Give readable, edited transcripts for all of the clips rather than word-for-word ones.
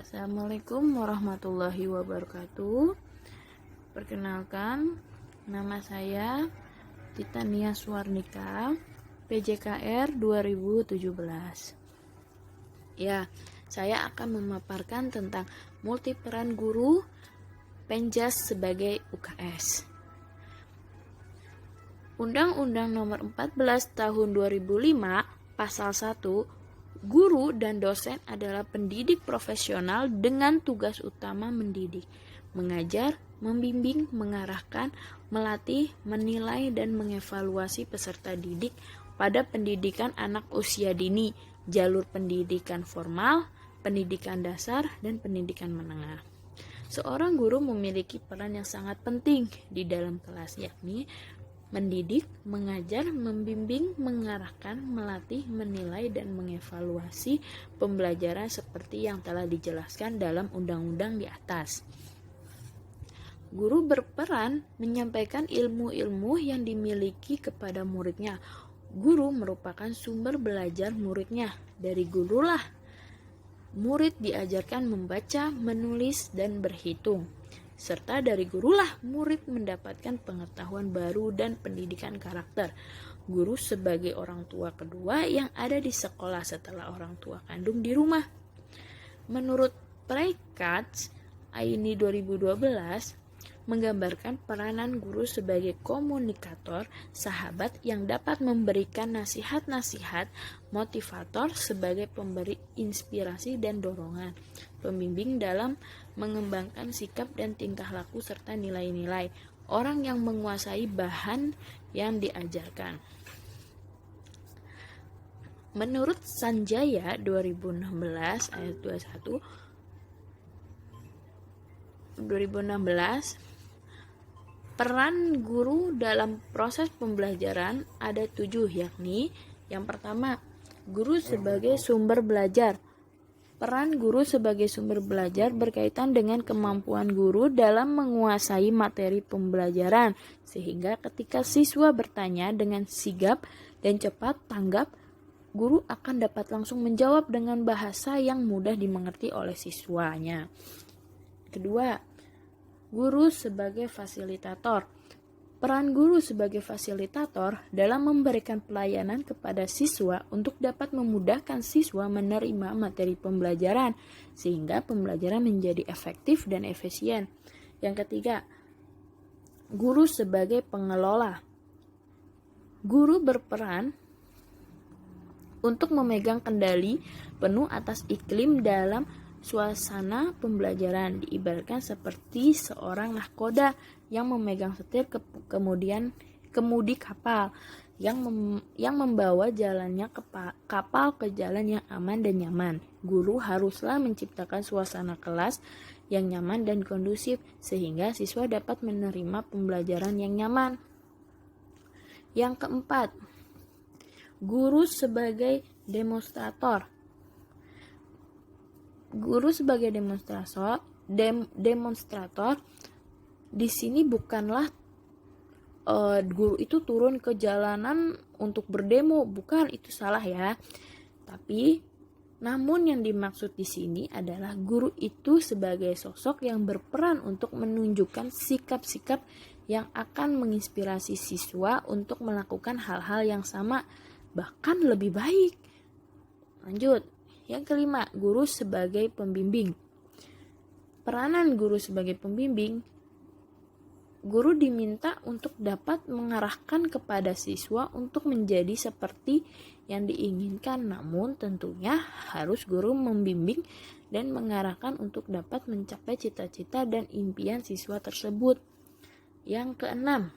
Assalamualaikum warahmatullahi wabarakatuh. Perkenalkan, nama saya Titania Suwarnika, PJKR 2017. Ya, saya akan memaparkan tentang multiperan guru Penjas sebagai UKS. Undang-Undang Nomor 14 Tahun 2005, Pasal 1, guru dan dosen adalah pendidik profesional dengan tugas utama mendidik, mengajar, membimbing, mengarahkan, melatih, menilai, dan mengevaluasi peserta didik pada pendidikan anak usia dini, jalur pendidikan formal, pendidikan dasar, dan pendidikan menengah. Seorang guru memiliki peran yang sangat penting di dalam kelas, yakni mendidik, mengajar, membimbing, mengarahkan, melatih, menilai, dan mengevaluasi pembelajaran seperti yang telah dijelaskan dalam undang-undang di atas. Guru berperan menyampaikan ilmu-ilmu yang dimiliki kepada muridnya. Guru merupakan sumber belajar muridnya. Dari gurulah murid diajarkan membaca, menulis, dan berhitung. Serta dari gurulah murid mendapatkan pengetahuan baru dan pendidikan karakter. Guru sebagai orang tua kedua yang ada di sekolah setelah orang tua kandung di rumah. Menurut Prikatz Aini 2012, menggambarkan peranan guru sebagai komunikator, sahabat yang dapat memberikan nasihat-nasihat, motivator sebagai pemberi inspirasi dan dorongan, pembimbing dalam mengembangkan sikap dan tingkah laku serta nilai-nilai, orang yang menguasai bahan yang diajarkan. Menurut Sanjaya 2016 ayat 2016, peran guru dalam proses pembelajaran ada 7, yakni yang pertama, guru sebagai sumber belajar. Peran guru sebagai sumber belajar berkaitan dengan kemampuan guru dalam menguasai materi pembelajaran, sehingga ketika siswa bertanya dengan sigap dan cepat tanggap, guru akan dapat langsung menjawab dengan bahasa yang mudah dimengerti oleh siswanya. Kedua, guru sebagai fasilitator. Peran guru sebagai fasilitator dalam memberikan pelayanan kepada siswa untuk dapat memudahkan siswa menerima materi pembelajaran sehingga pembelajaran menjadi efektif dan efisien. Yang ketiga, guru sebagai pengelola. Guru berperan untuk memegang kendali penuh atas iklim dalam suasana pembelajaran, diibaratkan seperti seorang nahkoda yang memegang setir kemudian kemudi kapal yang membawa jalannya kapal ke jalan yang aman dan nyaman. Guru haruslah menciptakan suasana kelas yang nyaman dan kondusif sehingga siswa dapat menerima pembelajaran yang nyaman. Yang keempat, guru sebagai demonstrator. Guru sebagai demonstrator di sini bukanlah guru itu turun ke jalanan untuk berdemo, bukan, itu salah ya. Tapi namun yang dimaksud di sini adalah guru itu sebagai sosok yang berperan untuk menunjukkan sikap-sikap yang akan menginspirasi siswa untuk melakukan hal-hal yang sama, bahkan lebih baik. Lanjut. Yang kelima, guru sebagai pembimbing. Peranan guru sebagai pembimbing, guru diminta untuk dapat mengarahkan kepada siswa untuk menjadi seperti yang diinginkan, namun tentunya harus guru membimbing dan mengarahkan untuk dapat mencapai cita-cita dan impian siswa tersebut. Yang keenam,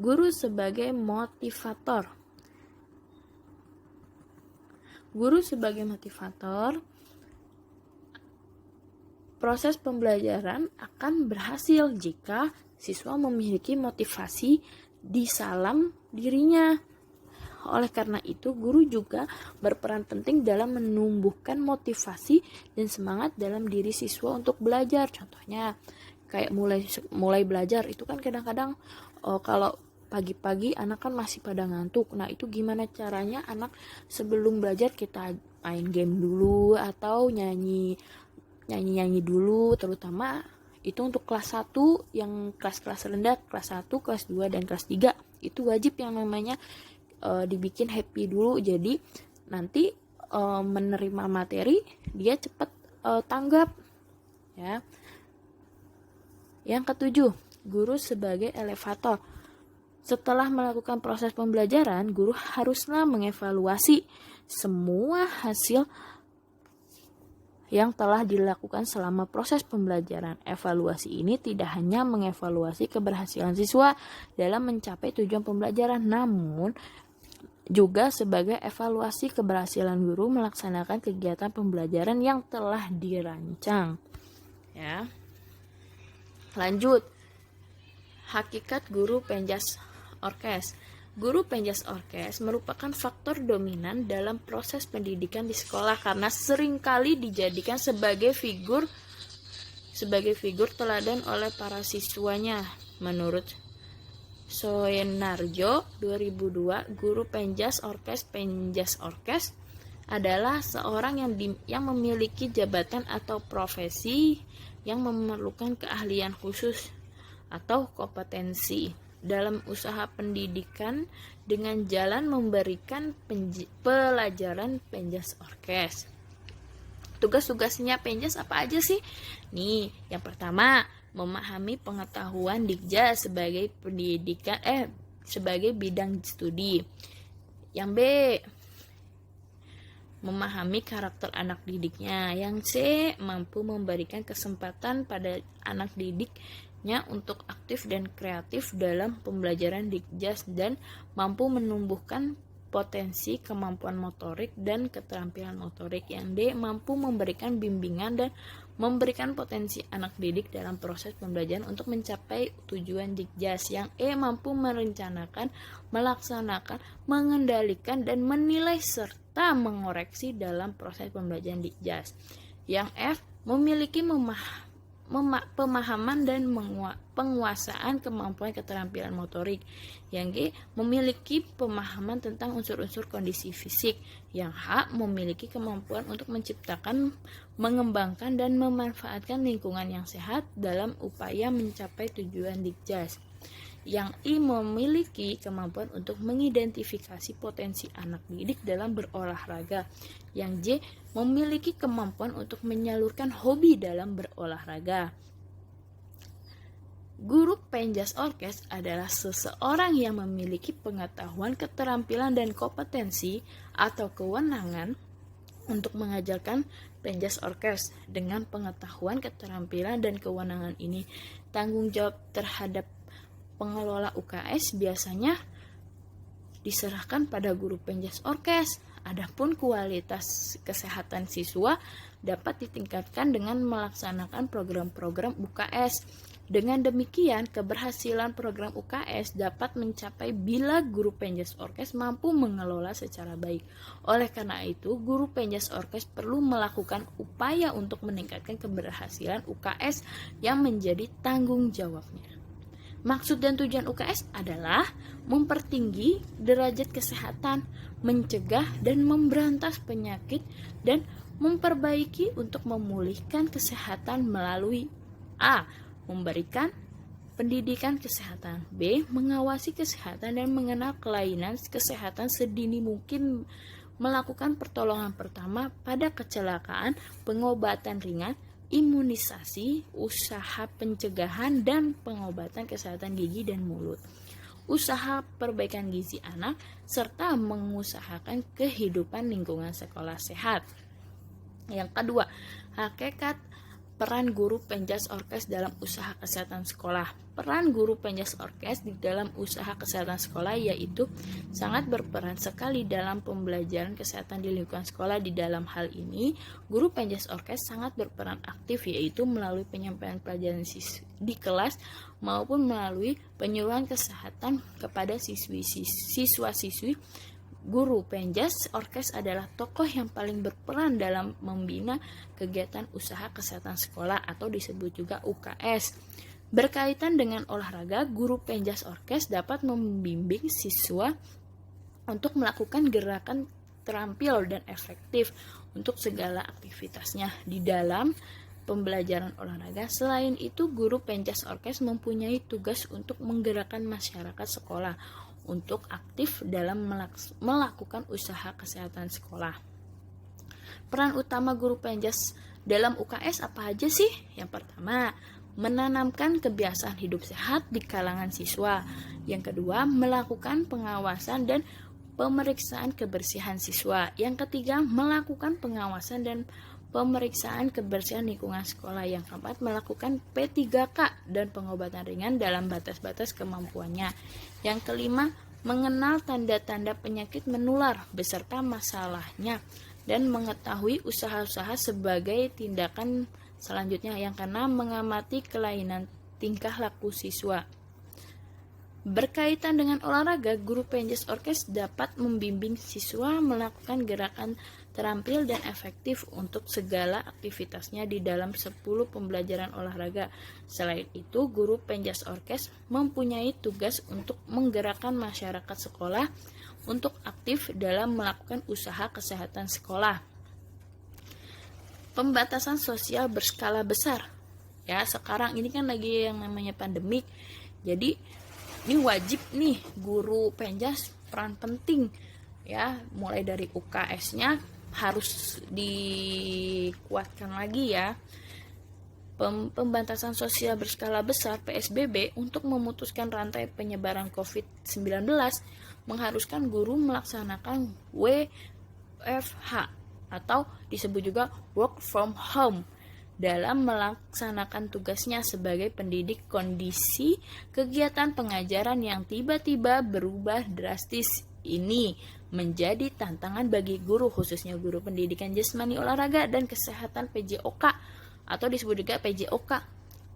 guru sebagai motivator. Guru sebagai motivator, proses pembelajaran akan berhasil jika siswa memiliki motivasi di dalam dirinya. Oleh karena itu, guru juga berperan penting dalam menumbuhkan motivasi dan semangat dalam diri siswa untuk belajar. Contohnya, kayak mulai belajar itu kan kadang-kadang kalau pagi-pagi anak kan masih pada ngantuk. Nah, itu gimana caranya anak sebelum belajar kita main game dulu atau nyanyi dulu, terutama itu untuk kelas 1 yang kelas-kelas rendah, kelas 1, kelas 2 dan kelas 3. Itu wajib yang namanya dibikin happy dulu. Jadi nanti menerima materi dia cepat tanggap ya. Yang ketujuh, guru sebagai elevator. Setelah melakukan proses pembelajaran, guru haruslah mengevaluasi semua hasil yang telah dilakukan selama proses pembelajaran. Evaluasi ini tidak hanya mengevaluasi keberhasilan siswa dalam mencapai tujuan pembelajaran, namun juga sebagai evaluasi keberhasilan guru melaksanakan kegiatan pembelajaran yang telah dirancang. Ya. Lanjut. Hakikat guru penjas orkes. Guru penjas orkes merupakan faktor dominan dalam proses pendidikan di sekolah karena seringkali dijadikan sebagai figur teladan oleh para siswanya. Menurut Soenarjo 2002, guru penjas orkes adalah seorang yang memiliki jabatan atau profesi yang memerlukan keahlian khusus atau kompetensi dalam usaha pendidikan dengan jalan memberikan pelajaran penjas orkes. Tugas-tugasnya penjas apa aja sih? Nih, yang pertama, memahami pengetahuan Dikja sebagai sebagai bidang studi. Yang B, memahami karakter anak didiknya. Yang C, mampu memberikan kesempatan pada anak didiknya untuk aktif dan kreatif dalam pembelajaran Dikja dan mampu menumbuhkan potensi kemampuan motorik dan keterampilan motorik. Yang D, mampu memberikan bimbingan dan memberikan potensi anak didik dalam proses pembelajaran untuk mencapai tujuan Dikjas. Yang E, mampu merencanakan, melaksanakan, mengendalikan, dan menilai serta mengoreksi dalam proses pembelajaran Dikjas. Yang F, memiliki pemahaman dan penguasaan kemampuan keterampilan motorik. Yang G, memiliki pemahaman tentang unsur-unsur kondisi fisik. Yang H, memiliki kemampuan untuk menciptakan, mengembangkan, dan memanfaatkan lingkungan yang sehat dalam upaya mencapai tujuan Dikjas. Yang I, memiliki kemampuan untuk mengidentifikasi potensi anak didik dalam berolahraga. Yang J, memiliki kemampuan untuk menyalurkan hobi dalam berolahraga. Guru penjas orkes adalah seseorang yang memiliki pengetahuan, keterampilan, dan kompetensi atau kewenangan untuk mengajarkan penjas orkes. Dengan pengetahuan, keterampilan, dan kewenangan ini, tanggung jawab terhadap pengelola UKS biasanya diserahkan pada guru penjas orkes. Adapun kualitas kesehatan siswa dapat ditingkatkan dengan melaksanakan program-program UKS. Dengan demikian, keberhasilan program UKS dapat mencapai bila guru penjas orkes mampu mengelola secara baik. Oleh karena itu, guru penjas orkes perlu melakukan upaya untuk meningkatkan keberhasilan UKS yang menjadi tanggung jawabnya. Maksud dan tujuan UKS adalah mempertinggi derajat kesehatan, mencegah dan memberantas penyakit, dan memperbaiki untuk memulihkan kesehatan melalui A, memberikan pendidikan kesehatan, B, mengawasi kesehatan dan mengenal kelainan kesehatan sedini mungkin, melakukan pertolongan pertama pada kecelakaan, pengobatan ringan, imunisasi, usaha pencegahan dan pengobatan kesehatan gigi dan mulut, usaha perbaikan gizi anak, serta mengusahakan kehidupan lingkungan sekolah sehat. Yang kedua, hakikat peran guru penjas orkes dalam usaha kesehatan sekolah. Peran guru penjas orkes di dalam usaha kesehatan sekolah yaitu sangat berperan sekali dalam pembelajaran kesehatan di lingkungan sekolah. Di dalam hal ini, guru penjas orkes sangat berperan aktif yaitu melalui penyampaian pelajaran di kelas maupun melalui penyuluhan kesehatan kepada siswa-siswi. Guru penjas orkes adalah tokoh yang paling berperan dalam membina kegiatan usaha kesehatan sekolah atau disebut juga UKS. Berkaitan dengan olahraga, guru penjas orkes dapat membimbing siswa untuk melakukan gerakan terampil dan efektif untuk segala aktivitasnya di dalam pembelajaran olahraga. Selain itu, guru penjas orkes mempunyai tugas untuk menggerakkan masyarakat sekolah untuk aktif dalam melakukan usaha kesehatan sekolah. Peran utama guru penjas dalam UKS apa aja sih? Yang pertama, menanamkan kebiasaan hidup sehat di kalangan siswa. Yang kedua, melakukan pengawasan dan pemeriksaan kebersihan siswa. Yang ketiga, melakukan pengawasan dan pemeriksaan kebersihan lingkungan sekolah. Yang keempat, melakukan P3K dan pengobatan ringan dalam batas-batas kemampuannya. Yang kelima, mengenal tanda-tanda penyakit menular beserta masalahnya dan mengetahui usaha-usaha sebagai tindakan selanjutnya. Yang keenam, mengamati kelainan tingkah laku siswa. Berkaitan dengan olahraga, guru penjas orkes dapat membimbing siswa melakukan gerakan terampil dan efektif untuk segala aktivitasnya di dalam 10 pembelajaran olahraga. Selain itu, guru penjas orkes mempunyai tugas untuk menggerakkan masyarakat sekolah untuk aktif dalam melakukan usaha kesehatan sekolah. Pembatasan sosial berskala besar. Ya, sekarang ini kan lagi yang namanya pandemik. Jadi ini wajib nih guru penjas peran penting ya, mulai dari UKS-nya harus dikuatkan lagi ya. Pembatasan sosial berskala besar PSBB untuk memutuskan rantai penyebaran COVID-19 mengharuskan guru melaksanakan WFH atau disebut juga work from home dalam melaksanakan tugasnya sebagai pendidik. Kondisi kegiatan pengajaran yang tiba-tiba berubah drastis ini menjadi tantangan bagi guru, khususnya guru pendidikan jasmani olahraga dan kesehatan PJOK atau disebut juga PJOK,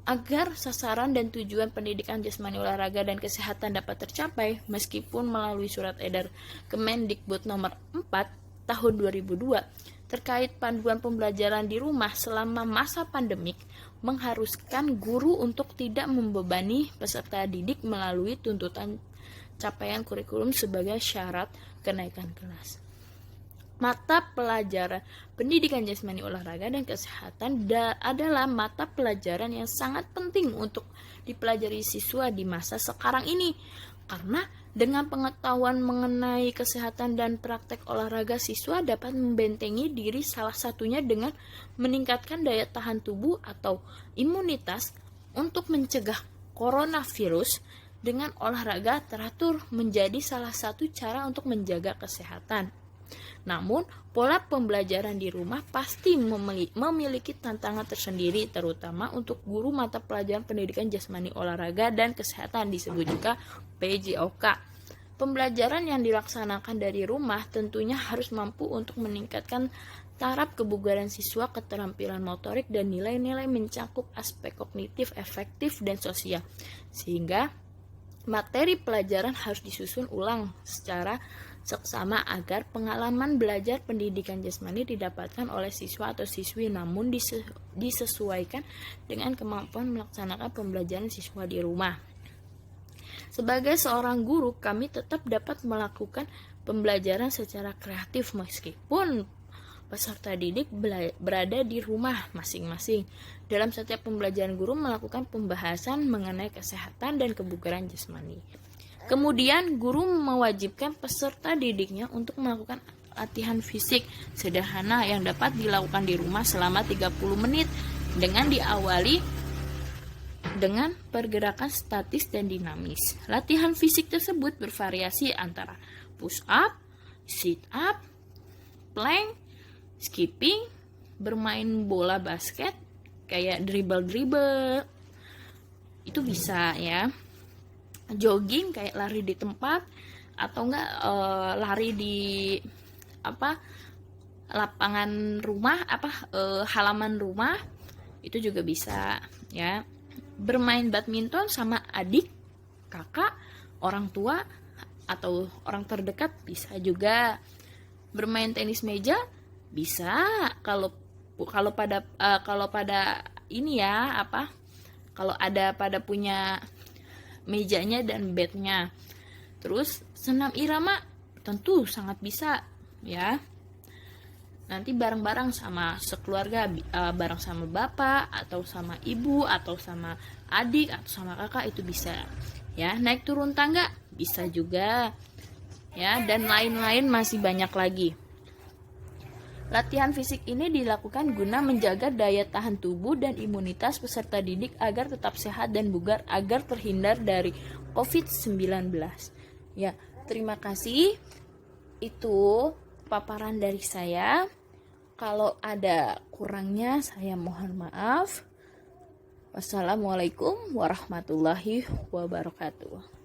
agar sasaran dan tujuan pendidikan jasmani olahraga dan kesehatan dapat tercapai. Meskipun melalui surat edar Kemendikbud nomor 4 tahun 2002 terkait panduan pembelajaran di rumah selama masa pandemik, mengharuskan guru untuk tidak membebani peserta didik melalui tuntutan capaian kurikulum sebagai syarat kenaikan kelas. Mata pelajaran pendidikan jasmani olahraga dan kesehatan adalah mata pelajaran yang sangat penting untuk dipelajari siswa di masa sekarang ini, karena dengan pengetahuan mengenai kesehatan dan praktek olahraga, siswa dapat membentengi diri, salah satunya dengan meningkatkan daya tahan tubuh atau imunitas untuk mencegah coronavirus. Dengan olahraga teratur menjadi salah satu cara untuk menjaga kesehatan. Namun, pola pembelajaran di rumah pasti memiliki tantangan tersendiri, terutama untuk guru mata pelajaran pendidikan jasmani olahraga dan kesehatan, disebut juga PJOK. Pembelajaran yang dilaksanakan dari rumah tentunya harus mampu untuk meningkatkan taraf kebugaran siswa, keterampilan motorik, dan nilai-nilai mencakup aspek kognitif, efektif, dan sosial. Sehingga materi pelajaran harus disusun ulang secara seksama agar pengalaman belajar pendidikan jasmani didapatkan oleh siswa atau siswi, namun disesuaikan dengan kemampuan melaksanakan pembelajaran siswa di rumah. Sebagai seorang guru, kami tetap dapat melakukan pembelajaran secara kreatif meskipun peserta didik berada di rumah masing-masing. Dalam setiap pembelajaran, guru melakukan pembahasan mengenai kesehatan dan kebugaran jasmani. Kemudian, guru mewajibkan peserta didiknya untuk melakukan latihan fisik sederhana yang dapat dilakukan di rumah selama 30 menit dengan diawali dengan pergerakan statis dan dinamis. Latihan fisik tersebut bervariasi antara push up, sit up, plank, skipping, bermain bola basket, kayak dribble, itu bisa ya. Jogging kayak lari di tempat, atau enggak lari di lapangan rumah, halaman rumah, itu juga bisa ya. Bermain badminton sama adik, kakak, orang tua, atau orang terdekat bisa juga. Bermain tenis meja bisa kalau pada ini ya kalau ada pada punya mejanya dan bednya. Terus senam irama tentu sangat bisa ya. Nanti bareng-bareng sama sekeluarga, bareng sama bapak atau sama ibu atau sama adik atau sama kakak itu bisa ya. Naik turun tangga bisa juga ya, dan lain-lain masih banyak lagi. Latihan fisik ini dilakukan guna menjaga daya tahan tubuh dan imunitas peserta didik agar tetap sehat dan bugar agar terhindar dari COVID-19. Ya, terima kasih. Itu paparan dari saya. Kalau ada kurangnya saya mohon maaf. Wassalamualaikum warahmatullahi wabarakatuh.